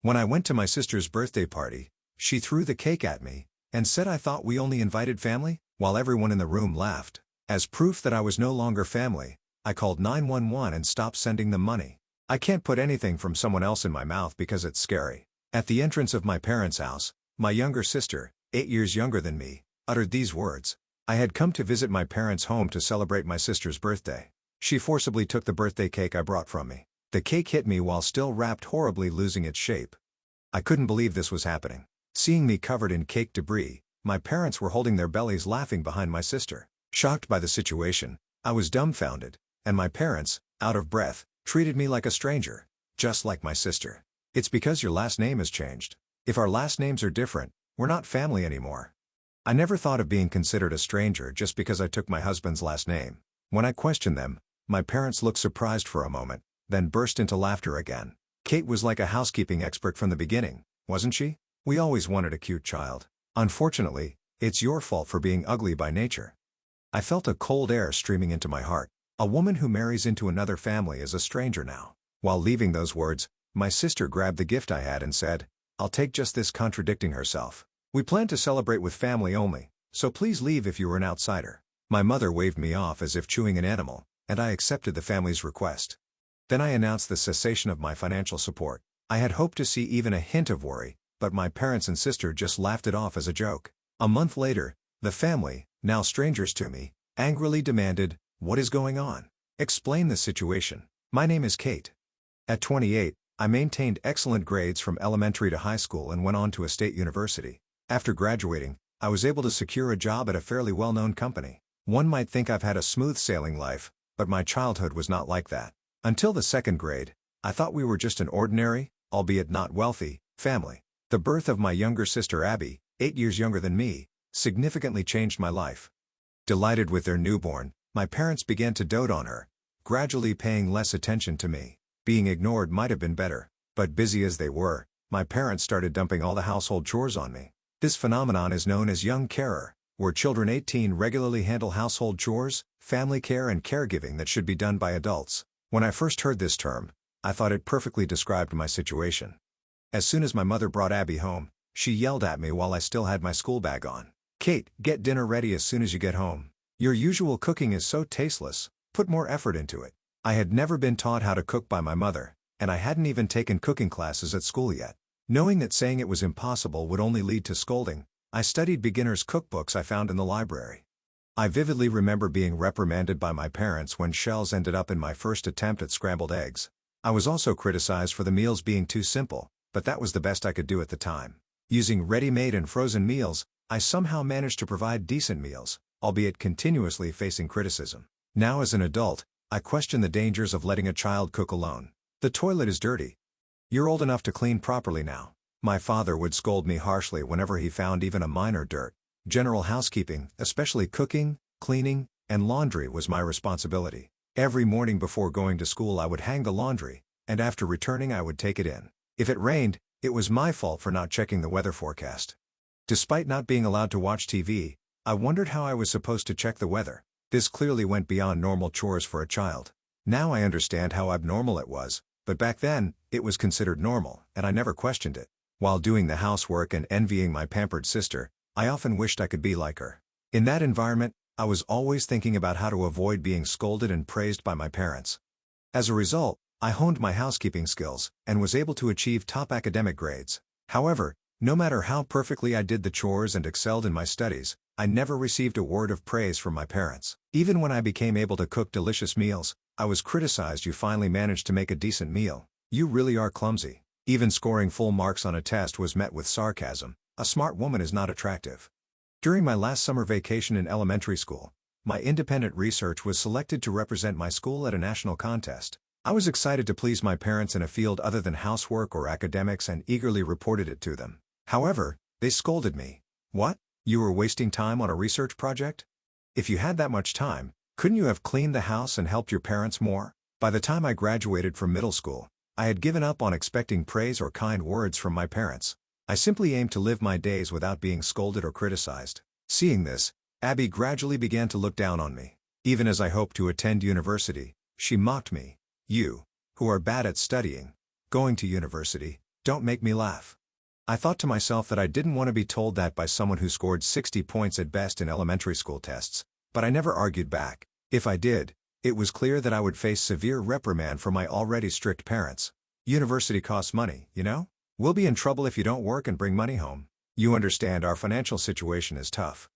When I went to my sister's birthday party, she threw the cake at me and said I thought we only invited family, while everyone in the room laughed. As proof that I was no longer family, I called 911 and stopped sending them money. I can't put anything from someone else in my mouth because it's scary. At the entrance of my parents' house, my younger sister, 8 years younger than me, uttered these words. I had come to visit my parents' home to celebrate my sister's birthday. She forcibly took the birthday cake I brought from me. The cake hit me while still wrapped, horribly losing its shape. I couldn't believe this was happening. Seeing me covered in cake debris, my parents were holding their bellies laughing behind my sister. Shocked by the situation, I was dumbfounded, and my parents, out of breath, treated me like a stranger, just like my sister. It's because your last name has changed. If our last names are different, we're not family anymore. I never thought of being considered a stranger just because I took my husband's last name. When I questioned them, my parents looked surprised for a moment, then burst into laughter again. Kate was like a housekeeping expert from the beginning, wasn't she? We always wanted a cute child. Unfortunately, it's your fault for being ugly by nature. I felt a cold air streaming into my heart. A woman who marries into another family is a stranger now. While leaving those words, my sister grabbed the gift I had and said, I'll take just this, contradicting herself. We plan to celebrate with family only, so please leave if you are an outsider. My mother waved me off as if chewing an animal, and I accepted the family's request. Then I announced the cessation of my financial support. I had hoped to see even a hint of worry, but my parents and sister just laughed it off as a joke. A month later, the family, now strangers to me, angrily demanded, what is going on? Explain the situation. My name is Kate. At 28, I maintained excellent grades from elementary to high school and went on to a state university. After graduating, I was able to secure a job at a fairly well-known company. One might think I've had a smooth sailing life, but my childhood was not like that. Until the second grade, I thought we were just an ordinary, albeit not wealthy, family. The birth of my younger sister Abby, 8 years younger than me, significantly changed my life. Delighted with their newborn, my parents began to dote on her, gradually paying less attention to me. Being ignored might have been better, but busy as they were, my parents started dumping all the household chores on me. This phenomenon is known as young carer, where children 18 regularly handle household chores, family care and caregiving that should be done by adults. When I first heard this term, I thought it perfectly described my situation. As soon as my mother brought Abby home, she yelled at me while I still had my school bag on. Kate, get dinner ready as soon as you get home. Your usual cooking is so tasteless, put more effort into it. I had never been taught how to cook by my mother, and I hadn't even taken cooking classes at school yet. Knowing that saying it was impossible would only lead to scolding, I studied beginners' cookbooks I found in the library. I vividly remember being reprimanded by my parents when shells ended up in my first attempt at scrambled eggs. I was also criticized for the meals being too simple, but that was the best I could do at the time. Using ready-made and frozen meals, I somehow managed to provide decent meals, albeit continuously facing criticism. Now as an adult, I question the dangers of letting a child cook alone. The toilet is dirty. You're old enough to clean properly now. My father would scold me harshly whenever he found even a minor dirt. General housekeeping, especially cooking, cleaning, and laundry, was my responsibility. Every morning before going to school I would hang the laundry, and after returning I would take it in. If it rained, it was my fault for not checking the weather forecast. Despite not being allowed to watch TV, I wondered how I was supposed to check the weather. This clearly went beyond normal chores for a child. Now I understand how abnormal it was, but back then, it was considered normal, and I never questioned it. While doing the housework and envying my pampered sister, I often wished I could be like her. In that environment, I was always thinking about how to avoid being scolded and praised by my parents. As a result, I honed my housekeeping skills, and was able to achieve top academic grades. However, no matter how perfectly I did the chores and excelled in my studies, I never received a word of praise from my parents. Even when I became able to cook delicious meals, I was criticized. You finally managed to make a decent meal. You really are clumsy. Even scoring full marks on a test was met with sarcasm. A smart woman is not attractive. During my last summer vacation in elementary school, my independent research was selected to represent my school at a national contest. I was excited to please my parents in a field other than housework or academics and eagerly reported it to them. However, they scolded me. What? You were wasting time on a research project? If you had that much time, couldn't you have cleaned the house and helped your parents more? By the time I graduated from middle school, I had given up on expecting praise or kind words from my parents. I simply aimed to live my days without being scolded or criticized. Seeing this, Abby gradually began to look down on me. Even as I hoped to attend university, she mocked me. You, who are bad at studying, going to university, Don't make me laugh. I thought to myself that I didn't want to be told that by someone who scored 60 points at best in elementary school tests, but I never argued back. If I did, it was clear that I would face severe reprimand from my already strict parents. University costs money, you know? We'll be in trouble if you don't work and bring money home. You understand our financial situation is tough.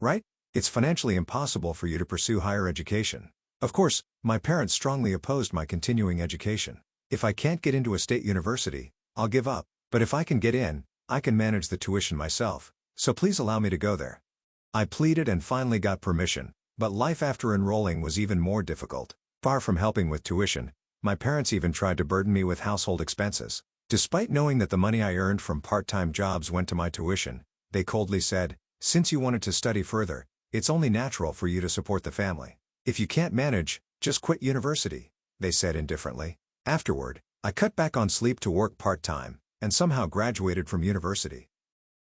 Right? It's financially impossible for you to pursue higher education. Of course, my parents strongly opposed my continuing education. If I can't get into a state university, I'll give up. But if I can get in, I can manage the tuition myself. So please allow me to go there. I pleaded and finally got permission, but life after enrolling was even more difficult. Far from helping with tuition, my parents even tried to burden me with household expenses. Despite knowing that the money I earned from part-time jobs went to my tuition, they coldly said, "Since you wanted to study further, it's only natural for you to support the family. If you can't manage, just quit university," they said indifferently. Afterward, I cut back on sleep to work part-time, and somehow graduated from university.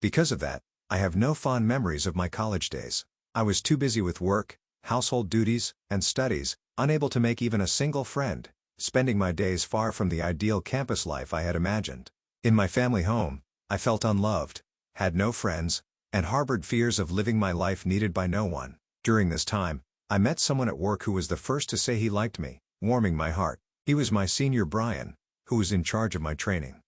Because of that, I have no fond memories of my college days. I was too busy with work, household duties, and studies, unable to make even a single friend, spending my days far from the ideal campus life I had imagined. In my family home, I felt unloved, had no friends, and harbored fears of living my life needed by no one. During this time, I met someone at work who was the first to say he liked me, warming my heart. He was my senior Brian, who was in charge of my training.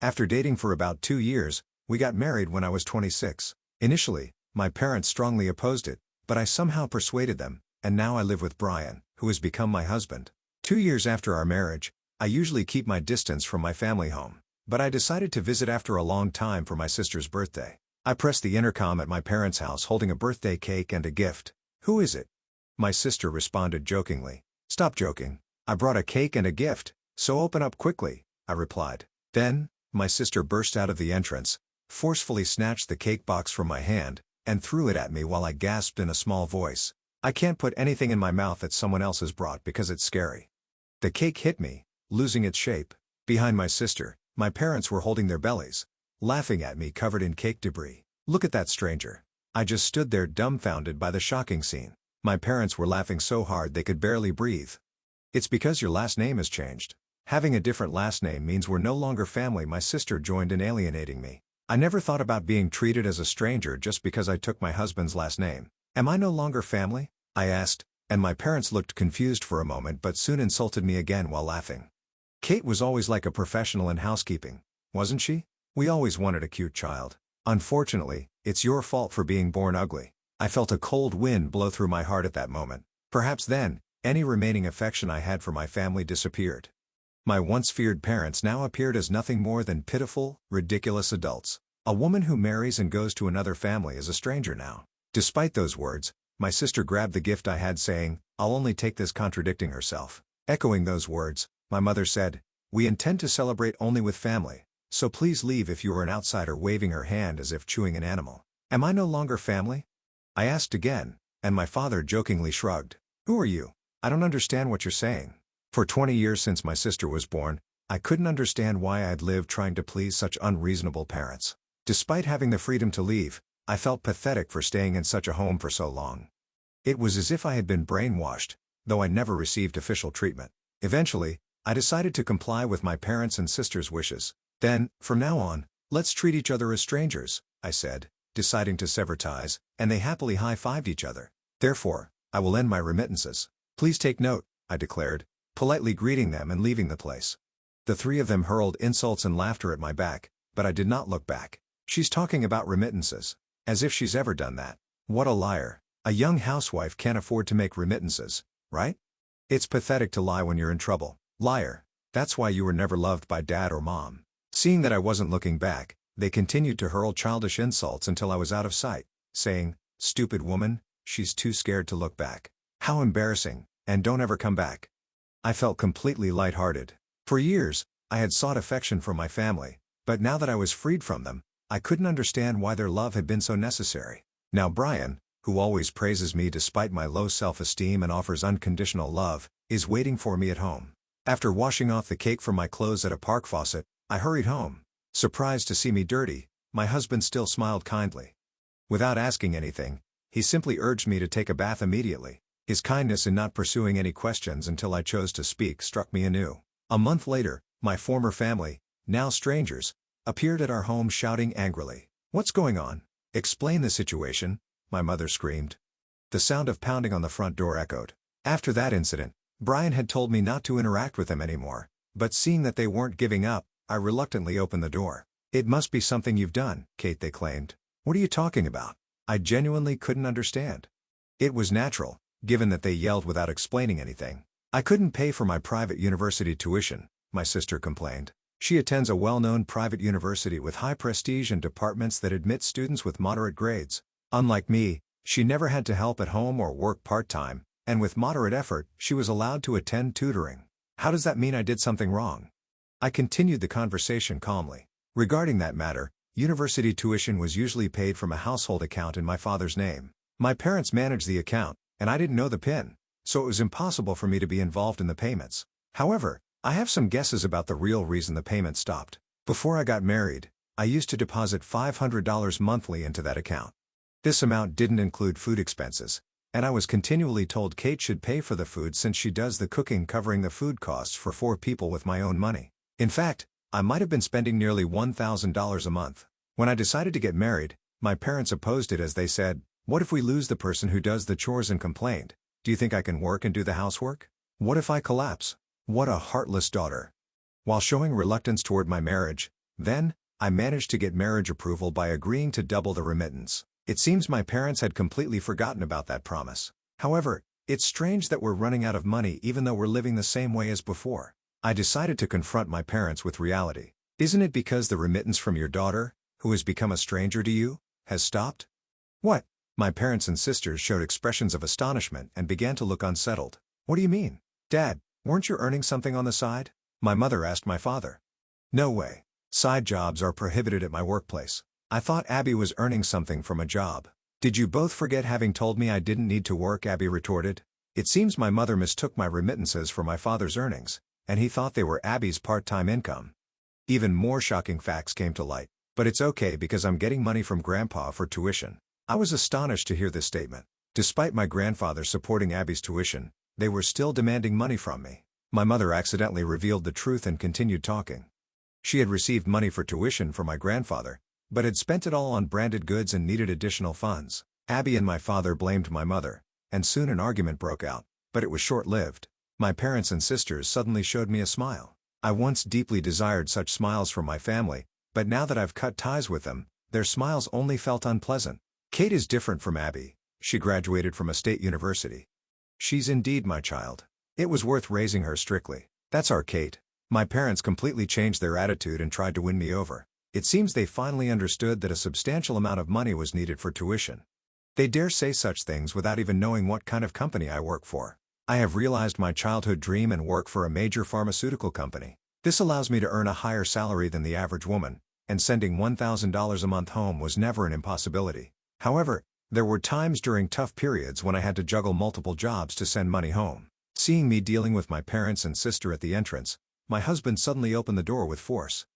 After dating for about 2 years, we got married when I was 26. Initially, my parents strongly opposed it, but I somehow persuaded them, and now I live with Brian, who has become my husband. 2 years after our marriage, I usually keep my distance from my family home, but I decided to visit after a long time for my sister's birthday. I pressed the intercom at my parents' house holding a birthday cake and a gift. "Who is it?" My sister responded jokingly. "Stop joking. I brought a cake and a gift, so open up quickly," I replied. Then, my sister burst out of the entrance, forcefully snatched the cake box from my hand, and threw it at me while I gasped in a small voice, "I can't put anything in my mouth that someone else has brought because it's scary." The cake hit me, losing its shape. Behind my sister, my parents were holding their bellies, laughing at me covered in cake debris. "Look at that stranger." I just stood there dumbfounded by the shocking scene. My parents were laughing so hard they could barely breathe. "It's because your last name has changed. Having a different last name means we're no longer family," my sister joined in alienating me. "I never thought about being treated as a stranger just because I took my husband's last name. Am I no longer family?" I asked, and my parents looked confused for a moment but soon insulted me again while laughing. "Kate was always like a professional in housekeeping, wasn't she? We always wanted a cute child. Unfortunately, it's your fault for being born ugly." I felt a cold wind blow through my heart at that moment. Perhaps then, any remaining affection I had for my family disappeared. My once feared parents now appeared as nothing more than pitiful, ridiculous adults. A woman who marries and goes to another family is a stranger now. Despite those words, my sister grabbed the gift I had saying, "I'll only take this," contradicting herself. Echoing those words, my mother said, "We intend to celebrate only with family, so please leave if you are an outsider," waving her hand as if chewing an animal. "Am I no longer family?" I asked again, and my father jokingly shrugged. "Who are you? I don't understand what you're saying." For 20 years since my sister was born, I couldn't understand why I'd lived trying to please such unreasonable parents. Despite having the freedom to leave, I felt pathetic for staying in such a home for so long. It was as if I had been brainwashed, though I never received official treatment. Eventually, I decided to comply with my parents' and sister's wishes. "Then, from now on, let's treat each other as strangers," I said, deciding to sever ties, and they happily high-fived each other. "Therefore, I will end my remittances. Please take note," I declared, politely greeting them and leaving the place. The three of them hurled insults and laughter at my back, but I did not look back. "She's talking about remittances. As if she's ever done that. What a liar. A young housewife can't afford to make remittances, right? It's pathetic to lie when you're in trouble. Liar. That's why you were never loved by dad or mom." Seeing that I wasn't looking back, they continued to hurl childish insults until I was out of sight, saying, "Stupid woman, she's too scared to look back. How embarrassing, and don't ever come back." I felt completely lighthearted. For years, I had sought affection from my family, but now that I was freed from them, I couldn't understand why their love had been so necessary. Now Brian, who always praises me despite my low self-esteem and offers unconditional love, is waiting for me at home. After washing off the cake from my clothes at a park faucet, I hurried home. Surprised to see me dirty, my husband still smiled kindly. Without asking anything, he simply urged me to take a bath immediately. His kindness in not pursuing any questions until I chose to speak struck me anew. A month later, my former family, now strangers, appeared at our home shouting angrily, "What's going on? Explain the situation," my mother screamed. The sound of pounding on the front door echoed. After that incident, Brian had told me not to interact with them anymore, but seeing that they weren't giving up, I reluctantly opened the door. "It must be something you've done, Kate," they claimed. "What are you talking about?" I genuinely couldn't understand. It was natural, given that they yelled without explaining anything. "I couldn't pay for my private university tuition," my sister complained. She attends a well-known private university with high prestige and departments that admit students with moderate grades. Unlike me, she never had to help at home or work part-time, and with moderate effort, she was allowed to attend tutoring. "How does that mean I did something wrong?" I continued the conversation calmly. Regarding that matter, university tuition was usually paid from a household account in my father's name. My parents managed the account, and I didn't know the PIN, so it was impossible for me to be involved in the payments. However, I have some guesses about the real reason the payment stopped. Before I got married, I used to deposit $500 monthly into that account. This amount didn't include food expenses, and I was continually told Kate should pay for the food since she does the cooking, covering the food costs for 4 people with my own money. In fact, I might have been spending nearly $1,000 a month. When I decided to get married, my parents opposed it as they said, "What if we lose the person who does the chores?" and complained, "Do you think I can work and do the housework? What if I collapse?" What a heartless daughter. While showing reluctance toward my marriage, then, I managed to get marriage approval by agreeing to double the remittance. It seems my parents had completely forgotten about that promise. However, it's strange that we're running out of money even though we're living the same way as before. I decided to confront my parents with reality. "Isn't it because the remittance from your daughter, who has become a stranger to you, has stopped?" "What?" My parents and sisters showed expressions of astonishment and began to look unsettled. "What do you mean? Dad, weren't you earning something on the side?" my mother asked my father. "No way. Side jobs are prohibited at my workplace. I thought Abby was earning something from a job." "Did you both forget having told me I didn't need to work?" Abby retorted. It seems my mother mistook my remittances for my father's earnings, and he thought they were Abby's part-time income. Even more shocking facts came to light. "But it's okay because I'm getting money from Grandpa for tuition." I was astonished to hear this statement. Despite my grandfather supporting Abby's tuition, they were still demanding money from me. My mother accidentally revealed the truth and continued talking. She had received money for tuition from my grandfather, but had spent it all on branded goods and needed additional funds. Abby and my father blamed my mother, and soon an argument broke out, but it was short-lived. My parents and sisters suddenly showed me a smile. I once deeply desired such smiles from my family, but now that I've cut ties with them, their smiles only felt unpleasant. Kate is different from Abby. She graduated from a state university. She's indeed my child. It was worth raising her strictly. That's our Kate. My parents completely changed their attitude and tried to win me over. It seems they finally understood that a substantial amount of money was needed for tuition. They dare say such things without even knowing what kind of company I work for. I have realized my childhood dream and work for a major pharmaceutical company. This allows me to earn a higher salary than the average woman, and sending $1,000 a month home was never an impossibility. However, there were times during tough periods when I had to juggle multiple jobs to send money home. Seeing me dealing with my parents and sister at the entrance, my husband suddenly opened the door with force.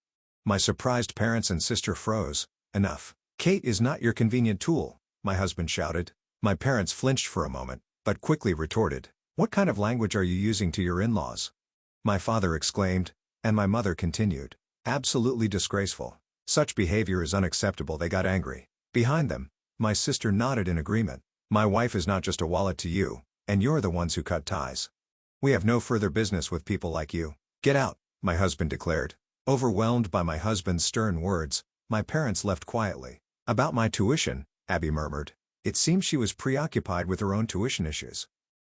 My surprised parents and sister froze. "Enough. Kate is not your convenient tool," my husband shouted. My parents flinched for a moment, but quickly retorted, "What kind of language are you using to your in-laws?" My father exclaimed, and my mother continued, "Absolutely disgraceful. Such behavior is unacceptable." They got angry. Behind them, my sister nodded in agreement. "My wife is not just a wallet to you, and you're the ones who cut ties. We have no further business with people like you. Get out," my husband declared. Overwhelmed by my husband's stern words, my parents left quietly. "About my tuition," Abby murmured. It seems she was preoccupied with her own tuition issues.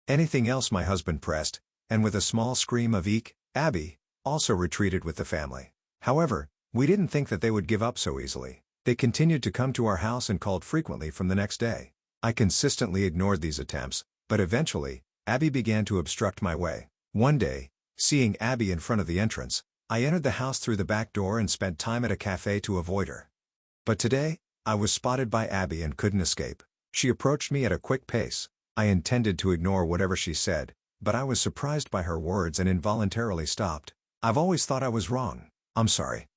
"Anything else?" my husband pressed, and with a small scream of "Eek," Abby also retreated with the family. However, we didn't think that they would give up so easily. They continued to come to our house and called frequently from the next day. I consistently ignored these attempts, but eventually, Abby began to obstruct my way. One day, seeing Abby in front of the entrance, I entered the house through the back door and spent time at a cafe to avoid her. But today, I was spotted by Abby and couldn't escape. She approached me at a quick pace. I intended to ignore whatever she said, but I was surprised by her words and involuntarily stopped. "I've always thought I was wrong. I'm sorry."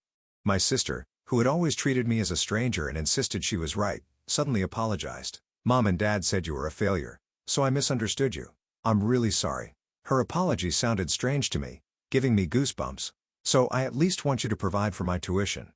My sister, who had always treated me as a stranger and insisted she was right, suddenly apologized. "Mom and Dad said you were a failure, so I misunderstood you. I'm really sorry." Her apology sounded strange to me, giving me goosebumps. "So I at least want you to provide for my tuition."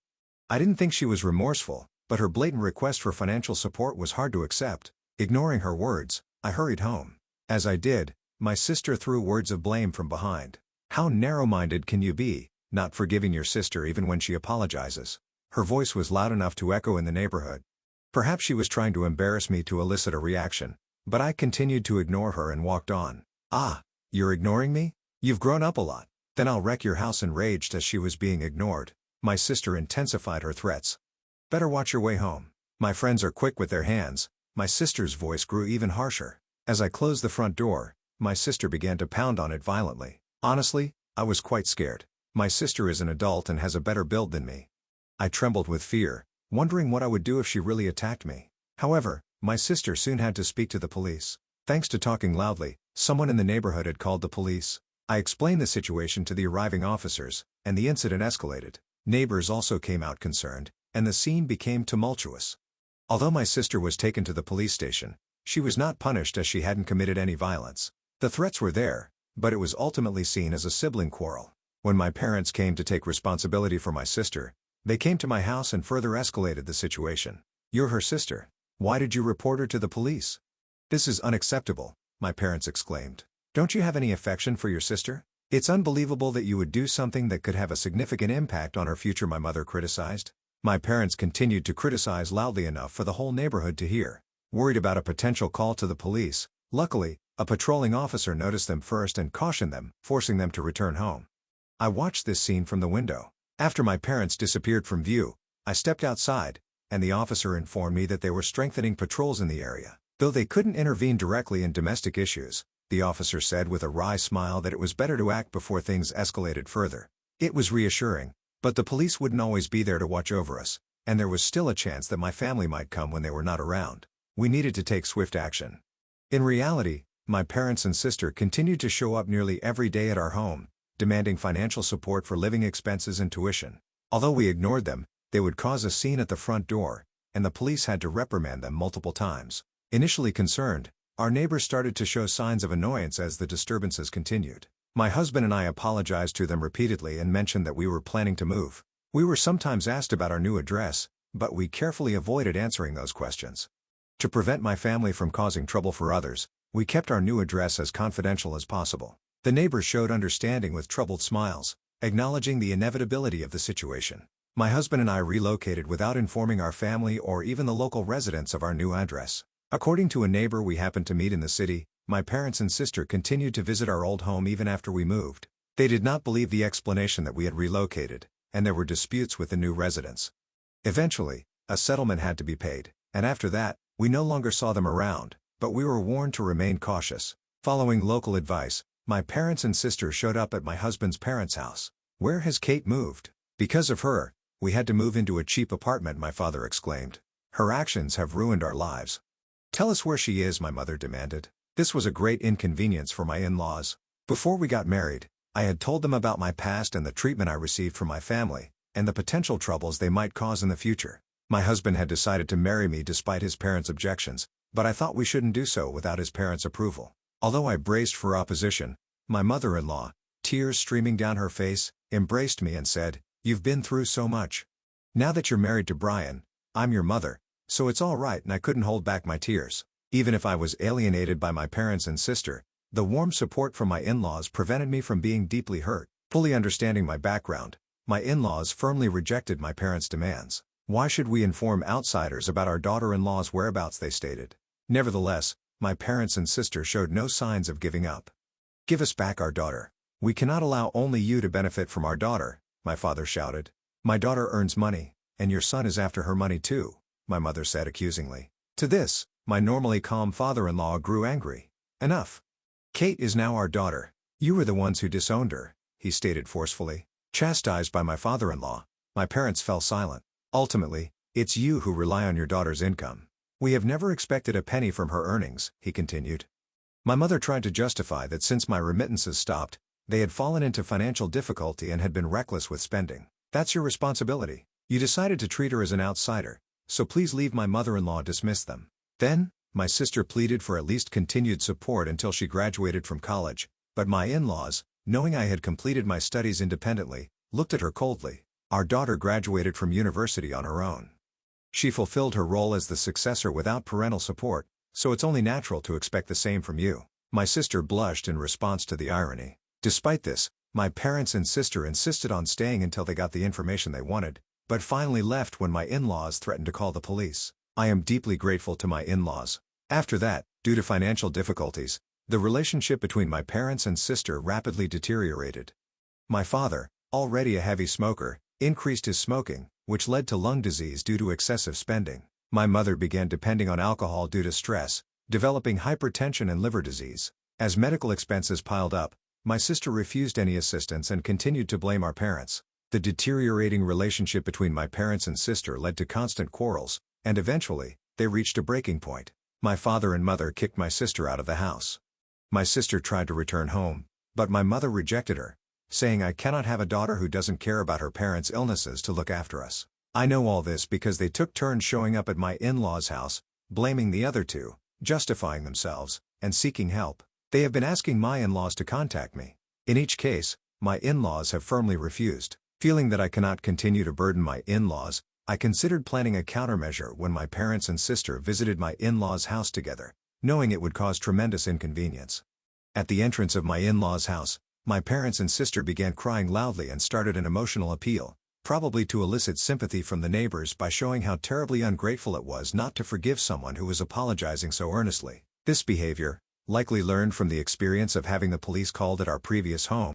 I didn't think she was remorseful, but her blatant request for financial support was hard to accept. Ignoring her words, I hurried home. As I did, my sister threw words of blame from behind. "How narrow-minded can you be, not forgiving your sister even when she apologizes?" Her voice was loud enough to echo in the neighborhood. Perhaps she was trying to embarrass me to elicit a reaction, but I continued to ignore her and walked on. "Ah, you're ignoring me? You've grown up a lot. Then I'll wreck your house." Enraged as she was being ignored, my sister intensified her threats. "Better watch your way home. My friends are quick with their hands." My sister's voice grew even harsher. As I closed the front door, my sister began to pound on it violently. Honestly, I was quite scared. My sister is an adult and has a better build than me. I trembled with fear, wondering what I would do if she really attacked me. However, my sister soon had to speak to the police. Thanks to talking loudly, someone in the neighborhood had called the police. I explained the situation to the arriving officers, and the incident escalated. Neighbors also came out concerned, and the scene became tumultuous. Although my sister was taken to the police station, she was not punished as she hadn't committed any violence. The threats were there, but it was ultimately seen as a sibling quarrel. When my parents came to take responsibility for my sister, they came to my house and further escalated the situation. "You're her sister. Why did you report her to the police?" "This is unacceptable," my parents exclaimed. "Don't you have any affection for your sister? It's unbelievable that you would do something that could have a significant impact on her future," my mother criticized. My parents continued to criticize loudly enough for the whole neighborhood to hear. Worried about a potential call to the police, luckily, a patrolling officer noticed them first and cautioned them, forcing them to return home. I watched this scene from the window. After my parents disappeared from view, I stepped outside, and the officer informed me that they were strengthening patrols in the area. Though they couldn't intervene directly in domestic issues, the officer said with a wry smile that it was better to act before things escalated further. It was reassuring, but the police wouldn't always be there to watch over us, and there was still a chance that my family might come when they were not around. We needed to take swift action. In reality, my parents and sister continued to show up nearly every day at our home, demanding financial support for living expenses and tuition. Although we ignored them, they would cause a scene at the front door, and the police had to reprimand them multiple times. Initially concerned, our neighbors started to show signs of annoyance as the disturbances continued. My husband and I apologized to them repeatedly and mentioned that we were planning to move. We were sometimes asked about our new address, but we carefully avoided answering those questions. To prevent my family from causing trouble for others, we kept our new address as confidential as possible. The neighbors showed understanding with troubled smiles, acknowledging the inevitability of the situation. My husband and I relocated without informing our family or even the local residents of our new address. According to a neighbor we happened to meet in the city, my parents and sister continued to visit our old home even after we moved. They did not believe the explanation that we had relocated, and there were disputes with the new residents. Eventually, a settlement had to be paid, and after that, we no longer saw them around, but we were warned to remain cautious. Following local advice, my parents and sister showed up at my husband's parents' house. "Where has Kate moved? Because of her, we had to move into a cheap apartment," my father exclaimed. "Her actions have ruined our lives." "Tell us where she is," my mother demanded. This was a great inconvenience for my in-laws. Before we got married, I had told them about my past and the treatment I received from my family, and the potential troubles they might cause in the future. My husband had decided to marry me despite his parents' objections, but I thought we shouldn't do so without his parents' approval. Although I braced for opposition, my mother-in-law, tears streaming down her face, embraced me and said, "You've been through so much. Now that you're married to Brian, I'm your mother, so it's all right," and I couldn't hold back my tears. Even if I was alienated by my parents and sister, the warm support from my in-laws prevented me from being deeply hurt. Fully understanding my background, my in-laws firmly rejected my parents' demands. "Why should we inform outsiders about our daughter-in-law's whereabouts?" they stated. Nevertheless, my parents and sister showed no signs of giving up. "Give us back our daughter. We cannot allow only you to benefit from our daughter," my father shouted. "My daughter earns money, and your son is after her money too," my mother said accusingly. To this, my normally calm father-in-law grew angry. "Enough. Kate is now our daughter. You were the ones who disowned her," he stated forcefully. Chastised by my father-in-law, my parents fell silent. "Ultimately, it's you who rely on your daughter's income. We have never expected a penny from her earnings," he continued. My mother tried to justify that since my remittances stopped, they had fallen into financial difficulty and had been reckless with spending. "That's your responsibility. You decided to treat her as an outsider, so please leave." My mother-in-law dismissed them. Then, my sister pleaded for at least continued support until she graduated from college, but my in-laws, knowing I had completed my studies independently, looked at her coldly. Our daughter graduated from university on her own. She fulfilled her role as the successor without parental support, so it's only natural to expect the same from you." My sister blushed in response to the irony. Despite this, my parents and sister insisted on staying until they got the information they wanted, but finally left when my in-laws threatened to call the police. I am deeply grateful to my in-laws. After that, due to financial difficulties, the relationship between my parents and sister rapidly deteriorated. My father, already a heavy smoker, increased his smoking, which led to lung disease due to excessive spending. My mother began depending on alcohol due to stress, developing hypertension and liver disease. As medical expenses piled up, my sister refused any assistance and continued to blame our parents. The deteriorating relationship between my parents and sister led to constant quarrels, and eventually, they reached a breaking point. My father and mother kicked my sister out of the house. My sister tried to return home, but my mother rejected her, saying I cannot have a daughter who doesn't care about her parents' illnesses to look after us. I know all this because they took turns showing up at my in-laws' house, blaming the other two, justifying themselves, and seeking help. They have been asking my in-laws to contact me. In each case, my in-laws have firmly refused. Feeling that I cannot continue to burden my in-laws, I considered planning a countermeasure when my parents and sister visited my in-laws' house together, knowing it would cause tremendous inconvenience. At the entrance of my in-laws' house, my parents and sister began crying loudly and started an emotional appeal, probably to elicit sympathy from the neighbors by showing how terribly ungrateful it was not to forgive someone who was apologizing so earnestly. This behavior, likely learned from the experience of having the police called at our previous home,